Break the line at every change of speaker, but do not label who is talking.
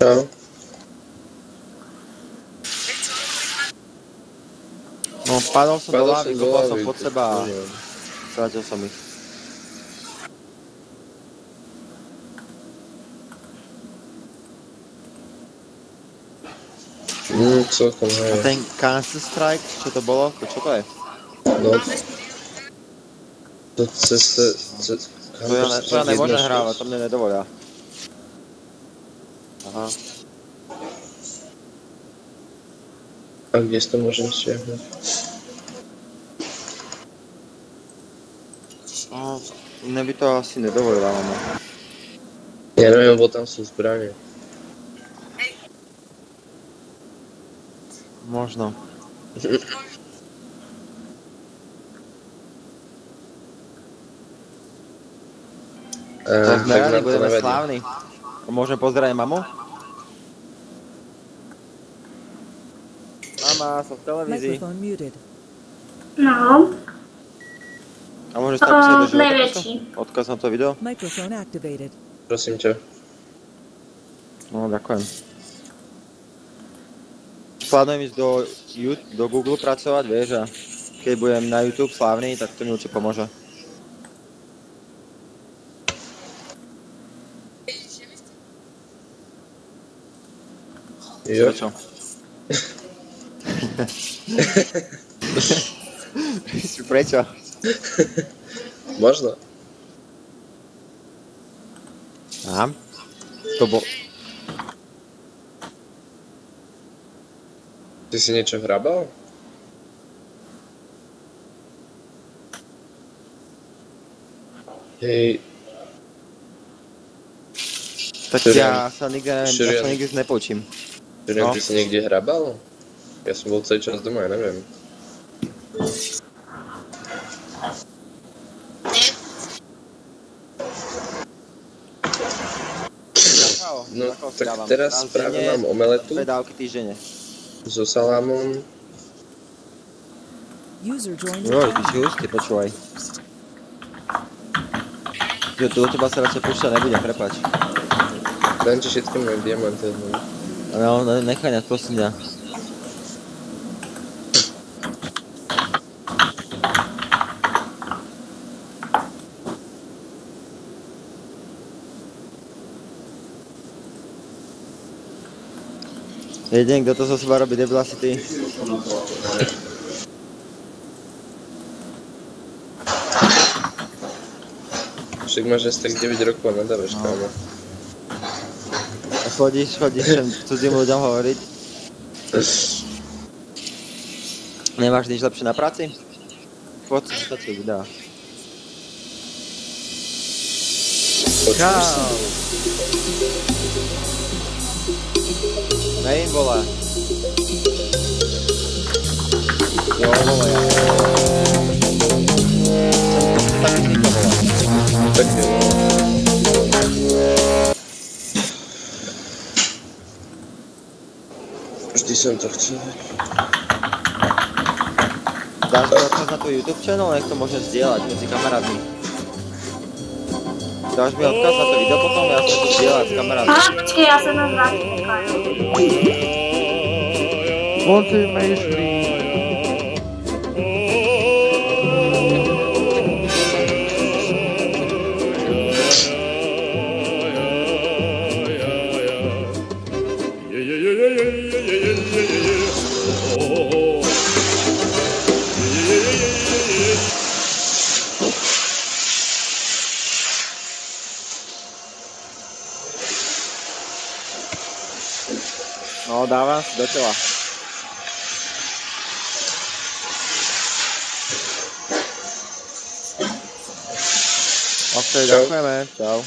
Čau.
No, padol som do lávy, kopal som pod seba a strátil som ich.
Celkom hej.
A ten Counter Strike, čo to bolo? Čo to je?
No, to ceste...
To ja nemôžem hrávať, to mne nedovolia. Aha.
A kde si to môžem stiahnuť?
No, mne by to asi nedovolila, mama.
Ja neviem, bo tam sú zbranie.
Možno. To sme radi, budeme slávni. Môžeme pozerať mamu? Mama, som v televízii.
No.
A môžeš napísať do
Najväčší.
odkaz na to video?
Prosím ťa.
No, ďakujem. Plánujem ísť do Google pracovať, vieš, a keď budem na YouTube slávny, tak to mi určite pomôže.
Jo.
Prečo? Prečo?
Možno.
Aha. To bol...
Ty si niečo hrabal? Hej.
Tak ja sa nikdy nepočím.
Ty si niekde hrabal? Ja som bol celý čas doma, ja neviem. No, tak teraz práve mám omeletu.
2 dávky týždenne.
So salámom.
Ty si hustý, počúvaj. Do teba sa radšej púšťať nebudem, prepáč.
Dám ti všetky moje diamanty.
No, nechaj nás, prosím ťa. Jeden, kto to zo seba robí, debil asi ty.
Však máš asi tak 9 rokov a nadávaš, kámo.
A chodíš sem cudzím ľuďom hovoriť? Nemáš nič lepšie na práci? Poď si stačí videa. Čau! Main bola. Jo, bola ja. Tak nikto bola.
Tak jo. Vždy som to chcel.
Dáš mi odkaz na tvoj YouTube channel, nech to môžem zdieľať medzi kamarátmi. Dáš mi odkaz na to video potom, ja sa to zdieľať s kamarátmi.
Aha, počkej, ja sa nás vrátim.
Monty Maestri. No, dávam si do tela. Ok, ďakujeme. Čau.